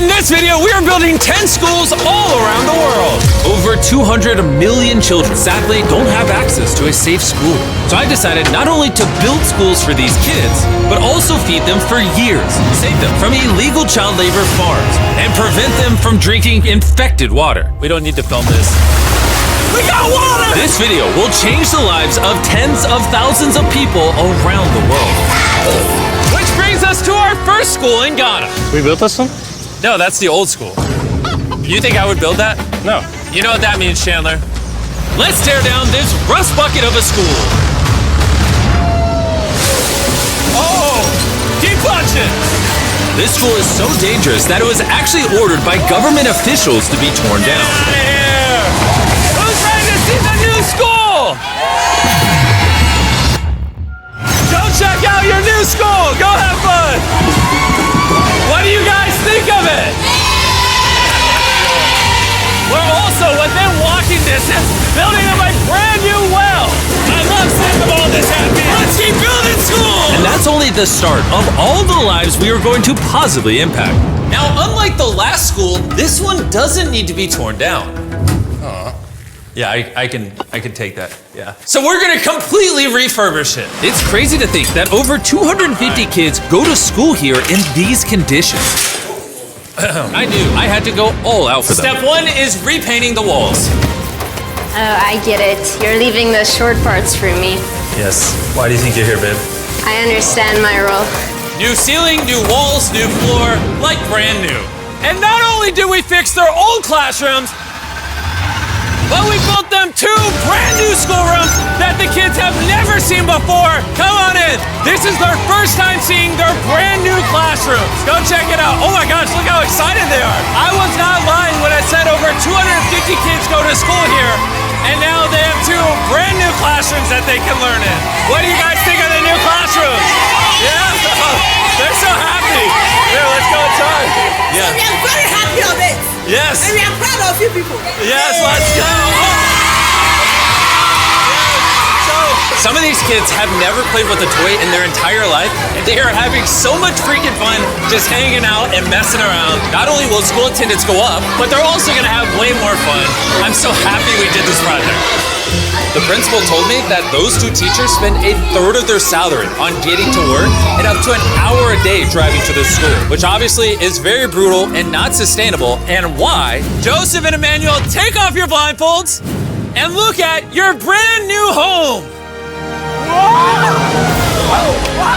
In this video, we are building 10 schools all around the world. Over 200 million children sadly don't have access to a safe school. So I decided not only to build schools for these kids, but also feed them for years, save them from illegal child labor farms, and prevent them from drinking infected water. We don't need to film this. We got water! This video will change the lives of tens of thousands of people around the world. Which brings us to our first school in Ghana. We built this one? No, that's the old school. You think I would build that? No. You know what that means, Chandler? Let's tear down this rust bucket of a school. Oh, keep punching! This school is so dangerous that it was actually ordered by government officials to be torn down. Get out of here! Who's ready to see the new school? Go check out your new school! Go have fun! What do you guys think of it? We're also within walking distance, building up a brand new well. I love seeing them all this happy. Let's keep building schools! And that's only the start of all the lives we are going to positively impact. Now, unlike the last school, this one doesn't need to be torn down. Yeah, I can take that, yeah. So we're gonna completely refurbish it. It's crazy to think that over 250 kids go to school here in these conditions. I knew I had to go all out for them. Step one is repainting the walls. Oh, I get it. You're leaving the short parts for me. Yes, why do you think you're here, babe? I understand my role. New ceiling, new walls, new floor, like brand new. And not only did we fix their old classrooms, but we built them 2 brand new schoolrooms that the kids have never seen before. Come on in. This is their first time seeing their brand new classrooms. Go check it out. Oh my gosh, look how excited they are. I was not lying when I said over 250 kids go to school here, and now they have 2 brand new classrooms that they can learn in. What do you guys think of the new classrooms? Yeah, they're so happy. Here, let's go inside. Yeah. So we are very happy of it. Yes. And we are proud of you people. Yes, let's go. So, some of these kids have never played with a toy in their entire life, and they are having so much freaking fun just hanging out and messing around. Not only will school attendance go up, but they're also gonna have way more fun. I'm so happy we did this project. The principal told me that those 2 teachers spend 1/3 of their salary on getting to work and up to an hour a day driving to the school, which obviously is very brutal and not sustainable, and why. Joseph and Emmanuel, take off your blindfolds and look at your brand new home.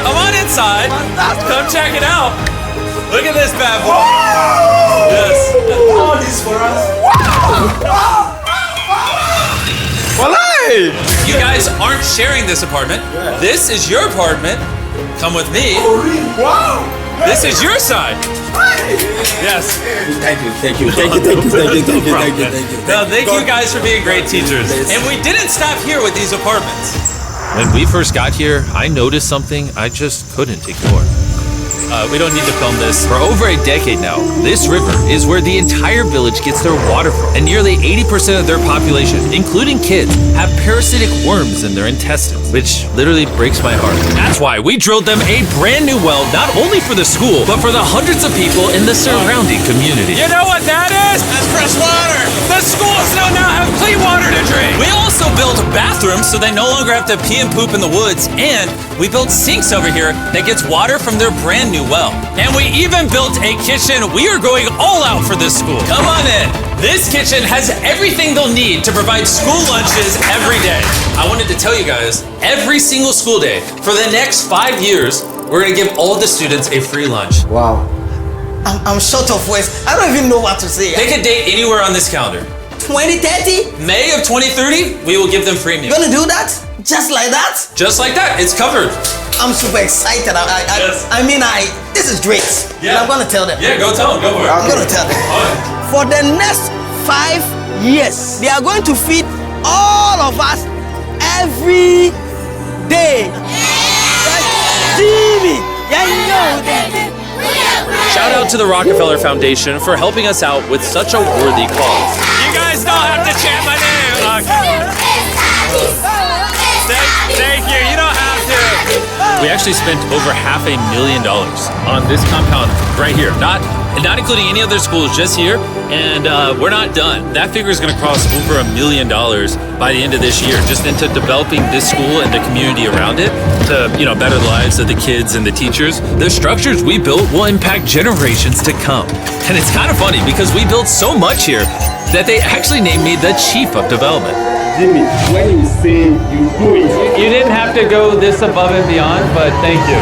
Come on inside. Come check it out. Look at this bad boy. Yes. All this for us. You guys aren't sharing this apartment. This is your apartment. Come with me. Wow! This is your side. Yes. Thank you. No, thank you guys for being great teachers. And we didn't stop here with these apartments. When we first got here, I noticed something I just couldn't ignore. We don't need to film this. For over a decade now, this river is where the entire village gets their water from. And nearly 80% of their population, including kids, have parasitic worms in their intestines, which literally breaks my heart. That's why we drilled them a brand new well, not only for the school, but for the hundreds of people in the surrounding community. You know what that is? That's fresh water. The schools now have clean water to drink. We also built bathrooms so they no longer have to pee and poop in the woods, and we built sinks over here that gets water from their brand new well. And we even built a kitchen. We are going all out for this school. Come on in. This kitchen has everything they'll need to provide school lunches every day. I wanted to tell you guys, every single school day for the next 5 years, we're gonna give all the students a free lunch. Wow. I'm short of words. I don't even know what to say. Pick a date anywhere on this calendar. 2030? May of 2030, we will give them free meals. You're gonna do that? Just like that? Just like that, it's covered. I'm super excited. Yes. This is great. Yeah. And I'm gonna tell them. Yeah, go tell them, go for it. I'm gonna tell them. For the next 5 years, they are going to feed all of us every day. Jimmy, Shout out to the Rockefeller Foundation for helping us out with such a worthy cause. You guys don't have to chant my name. Thank you. You don't have to. We actually spent over $500,000 on this compound right here. Not and not including any other schools, just here. And we're not done. That figure is going to cross over $1 million by the end of this year, just into developing this school and the community around it to, better the lives of the kids and the teachers. The structures we built will impact generations to come. And it's kind of funny because we built so much here that they actually named me the Chief of Development. Jimmy, when you say you do it. You didn't have to go this above and beyond, but thank you.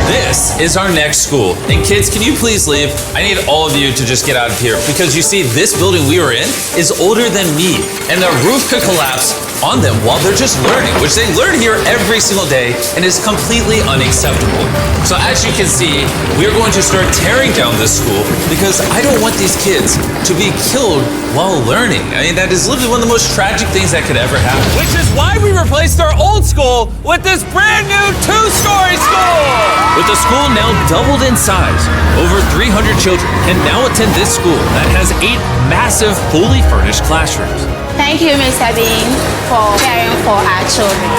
This is our next school. And kids, can you please leave? I need all of you to just get out of here because you see, this building we were in is older than me. And the roof could collapse on them while they're just learning, which they learn here every single day and is completely unacceptable. So as you can see, we're going to start tearing down this school because I don't want these kids to be killed while learning. I mean, that is literally one of the most tragic things that could ever happen. Which is why we replaced our old school with this brand new 2-story school. With the school now doubled in size, over 300 children can now attend this school that has 8 massive, fully furnished classrooms. Thank you, Mr. Bean, for caring for our children.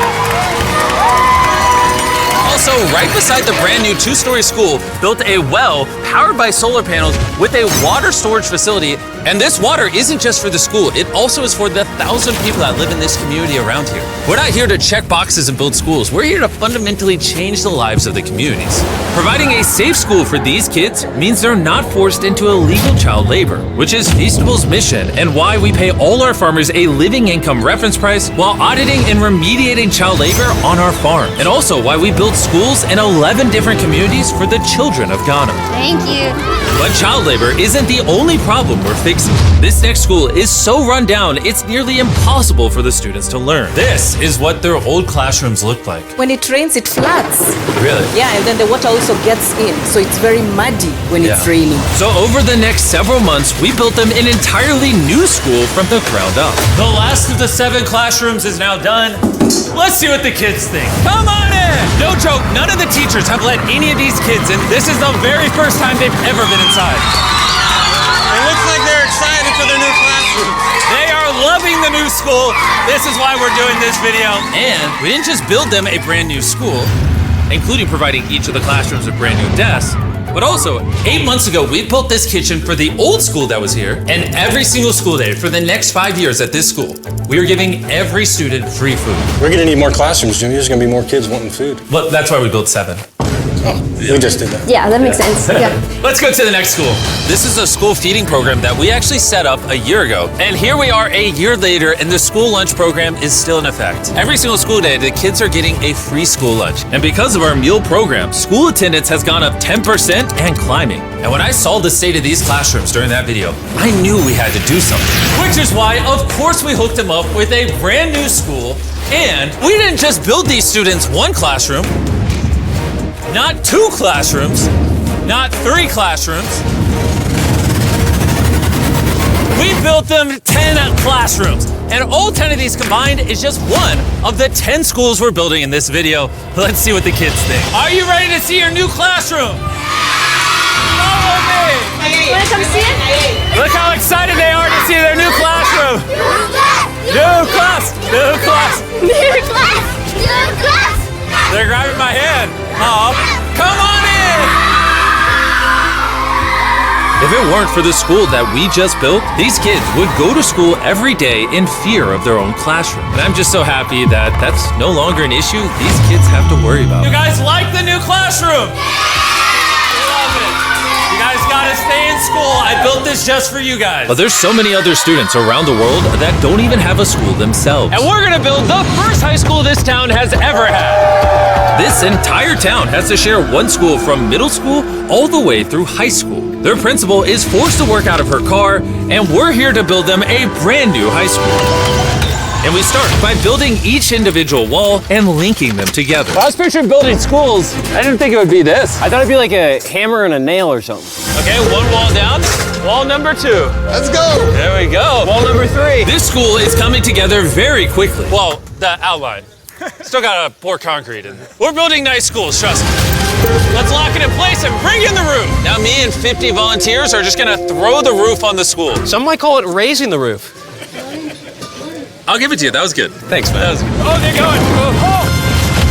Also, right beside the brand new 2-story school, built a well powered by solar panels with a water storage facility. And this water isn't just for the school, it also is for the 1,000 people that live in this community around here. We're not here to check boxes and build schools. We're here to fundamentally change the lives of the communities. Providing a safe school for these kids means they're not forced into illegal child labor, which is Feastable's mission and why we pay all our farmers a living income reference price while auditing and remediating child labor on our farm. And also why we build schools in 11 different communities for the children of Ghana. Thank you. But child labor isn't the only problem we're facing. This next school is so run down, it's nearly impossible for the students to learn. This is what their old classrooms look like. When it rains, it floods. Really? Yeah, and then the water also gets in, so it's very muddy when it's raining. So over the next several months, we built them an entirely new school from the ground up. The last of the 7 classrooms is now done. Let's see what the kids think. Come on in! No joke, none of the teachers have let any of these kids in. This is the very first time they've ever been inside. It looks like they're excited for their new classroom. They are loving the new school. This is why we're doing this video. And we didn't just build them a brand new school, including providing each of the classrooms with brand new desks, but also 8 months ago, we built this kitchen for the old school that was here, and every single school day for the next 5 years at this school, we are giving every student free food. We're gonna need more classrooms, Jimmy. There's gonna be more kids wanting food. But that's why we built 7. Oh, we just did that. Yeah, that makes sense. Yeah. Let's go to the next school. This is a school feeding program that we actually set up a year ago. And here we are a year later, and the school lunch program is still in effect. Every single school day, the kids are getting a free school lunch. And because of our meal program, school attendance has gone up 10% and climbing. And when I saw the state of these classrooms during that video, I knew we had to do something. Which is why, of course, we hooked them up with a brand new school. And we didn't just build these students 1 classroom, not 2 classrooms, not 3 classrooms. We built them 10 classrooms. And all 10 of these combined is just one of the 10 schools we're building in this video. Let's see what the kids think. Are you ready to see your new classroom? Follow me. Wanna come see it? Look how excited they are to see their new classroom. New class, new class. New class! New class! They're grabbing my hand. Oh, come on in! If it weren't for the school that we just built, these kids would go to school every day in fear of their own classroom. And I'm just so happy that that's no longer an issue these kids have to worry about. You guys like the new classroom? Love it. You guys gotta stay in school. I built this just for you guys. But there's so many other students around the world that don't even have a school themselves. And we're gonna build the first high school this town has ever had. This entire town has to share one school from middle school all the way through high school. Their principal is forced to work out of her car, and we're here to build them a brand new high school. And we start by building each individual wall and linking them together. I was picturing building schools. I didn't think it would be this. I thought it'd be like a hammer and a nail or something. Okay, 1 wall down. Wall number 2. Let's go. There we go. Wall number 3. This school is coming together very quickly. Well, the outline. Still gotta pour concrete in. We're building nice schools, trust me. Let's lock it in place and bring in the roof. Now me and 50 volunteers are just gonna throw the roof on the school. Some might call it raising the roof. I'll give it to you, that was good. Thanks, man. That was good. Oh, they're going. Oh,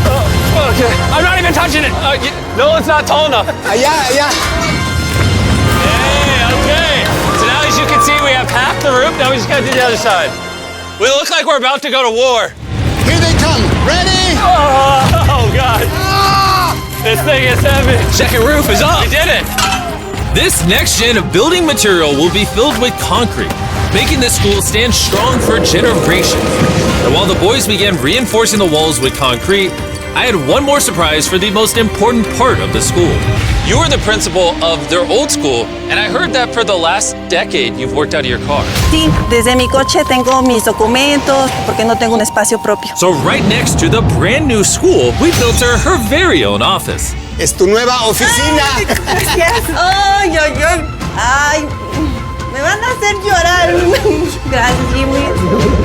oh. Okay, I'm not even touching it. No, it's not tall enough. Yeah. Hey, okay. So now as you can see, we have half the roof. Now we just gotta do the other side. We look like we're about to go to war. Here they come. Ready? Oh God. This thing is heavy. Second roof is up. We did it. This next gen of building material will be filled with concrete, making the school stand strong for generations. And while the boys began reinforcing the walls with concrete, I had one more surprise for the most important part of the school. You were the principal of their old school, and I heard that for the last decade you've worked out of your car. Sí, desde mi coche tengo mis documentos porque no tengo un espacio propio. So right next to the brand new school, we built her very own office. Es tu nueva oficina. Gracias. Ay, me van a hacer llorar. Gracias, Jimmy.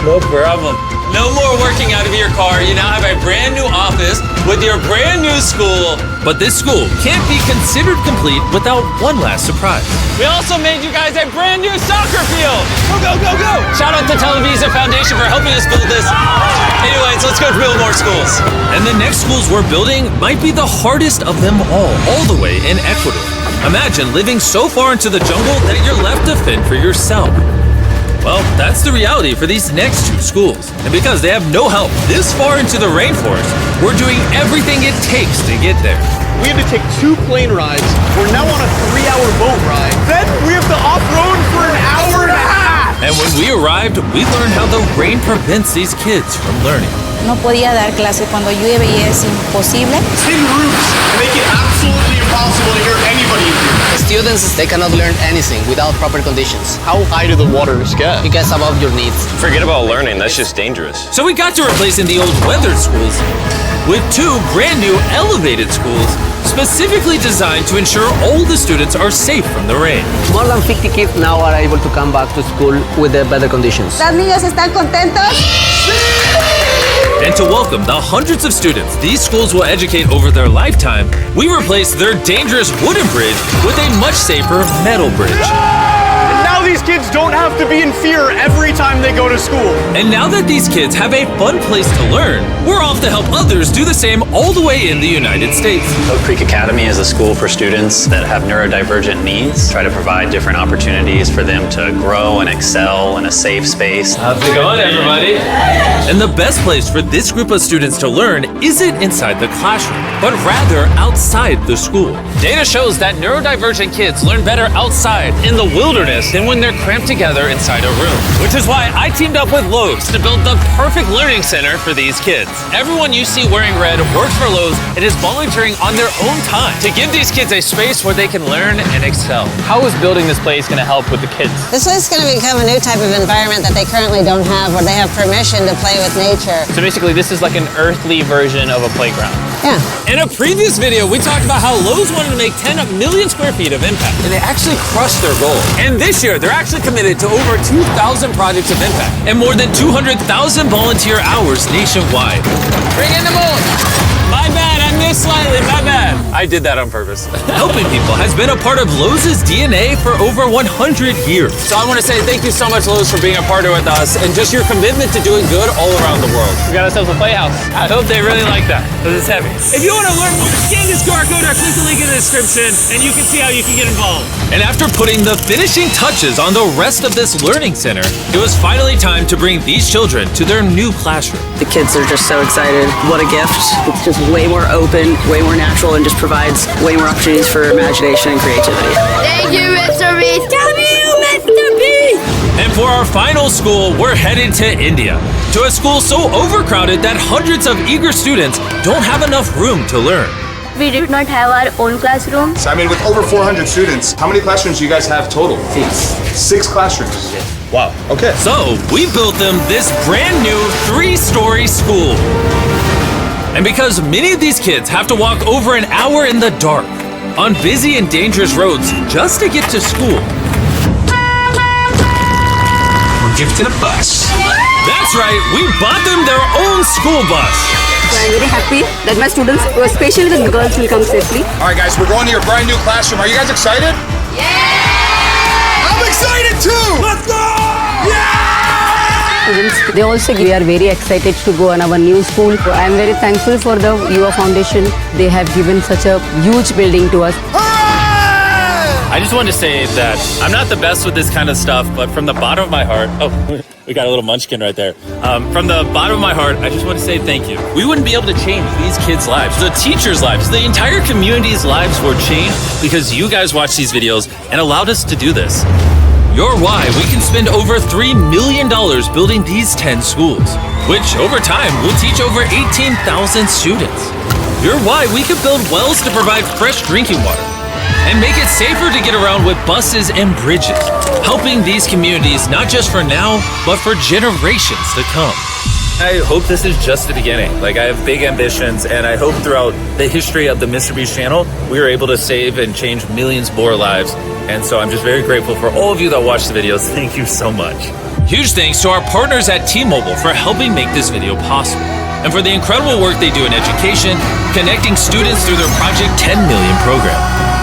No problem. No more working out of your car. You now have a brand new office with your brand new school. But this school can't be considered complete without one last surprise. We also made you guys a brand new soccer field. Go. Shout out to Televisa Foundation for helping us build this. Anyways, let's go build more schools. And the next schools we're building might be the hardest of them all the way in Ecuador. Imagine living so far into the jungle that you're left to fend for yourself. Well, that's the reality for these next two schools. And because they have no help this far into the rainforest, we're doing everything it takes to get there. We had to take 2 plane rides. We're now on a 3-hour boat ride. Then we have to off-road for an hour and a half. And when we arrived, we learned how the rain prevents these kids from learning. No podía dar clase cuando llueve y es imposible. Tin roofs make it absolutely impossible to hear anybody in here. Students, they cannot learn anything without proper conditions. How high do the waters get? It gets above your needs. Forget about learning, that's just dangerous. So we got to replacing the old weathered schools with 2 brand new elevated schools specifically designed to ensure all the students are safe from the rain. More than 50 kids now are able to come back to school with the better conditions. ¿Los niños están contentos? And to welcome the hundreds of students these schools will educate over their lifetime, we replaced their dangerous wooden bridge with a much safer metal bridge. And now these kids don't have to be in fear every time they go to school. And now that these kids have a fun place to learn, we're off to help others do the same all the way in the United States. Oak Creek Academy is a school for students that have neurodivergent needs. Try to provide different opportunities for them to grow and excel in a safe space. How's it going, everybody? And the best place for this group of students to learn isn't inside the classroom, but rather outside the school. Data shows that neurodivergent kids learn better outside in the wilderness than when they're cramped together inside a room. Which is why I teamed up with Lowe's to build the perfect learning center for these kids. Everyone you see wearing red works for Lowe's and is volunteering on their own time to give these kids a space where they can learn and excel. How is building this place going to help with the kids? This is going to become a new type of environment that they currently don't have, where they have permission to play with nature. So basically this is like an earthly version of a playground. Yeah. In a previous video, we talked about how Lowe's wanted to make 10 million square feet of impact, and they actually crushed their goal. And this year, they're actually committed to over 2,000 projects of impact and more than 200,000 volunteer hours nationwide. Bring in the moon! My bad, I missed slightly, my bad. I did that on purpose. Helping people has been a part of Lowe's DNA for over 100 years. So I want to say thank you so much, Lowe's, for being a partner with us and just your commitment to doing good all around the world. We got ourselves a playhouse. I hope they really like that, because it's heavy. If you want to learn more, scan this QR code or click the link in the description, and you can see how you can get involved. And after putting the finishing touches on the rest of this learning center, it was finally time to bring these children to their new classroom. The kids are just so excited. What a gift. It's just way more open, way more natural, and just provides way more opportunities for imagination and creativity. Thank you, Mr. Beast. Thank you, Mr. Beast. And for our final school, we're headed to India, to a school so overcrowded that hundreds of eager students don't have enough room to learn. We did not have our own classroom. So I mean, with over 400 students, how many classrooms do you guys have total? 6 classrooms. Wow, okay. So we built them this brand new 3-story school. And because many of these kids have to walk over an hour in the dark, on busy and dangerous roads just to get to school. We're gifted a bus. That's right, we bought them their own school bus. So I'm very happy that my students, especially the girls, will come safely. All right, guys, we're going to your brand new classroom. Are you guys excited? Yeah! I'm excited too! Let's go! Yeah! students. They also, we are very excited to go on our new school. I am very thankful for the UA Foundation. They have given such a huge building to us. I just wanted to say that I'm not the best with this kind of stuff, but from the bottom of my heart, oh, we got a little munchkin right there. From the bottom of my heart, I just want to say thank you. We wouldn't be able to change these kids' lives, the teachers' lives, the entire community's lives were changed because you guys watched these videos and allowed us to do this. You're why we can spend over $3 million building these 10 schools, which over time will teach over 18,000 students. You're why we could build wells to provide fresh drinking water and make it safer to get around with buses and bridges, helping these communities not just for now, but for generations to come. I hope this is just the beginning. Like, I have big ambitions, and I hope throughout the history of the Mr. Beast channel, we are able to save and change millions more lives. And so I'm just very grateful for all of you that watch the videos. Thank you so much. Huge thanks to our partners at T-Mobile for helping make this video possible, and for the incredible work they do in education, connecting students through their Project 10 Million program.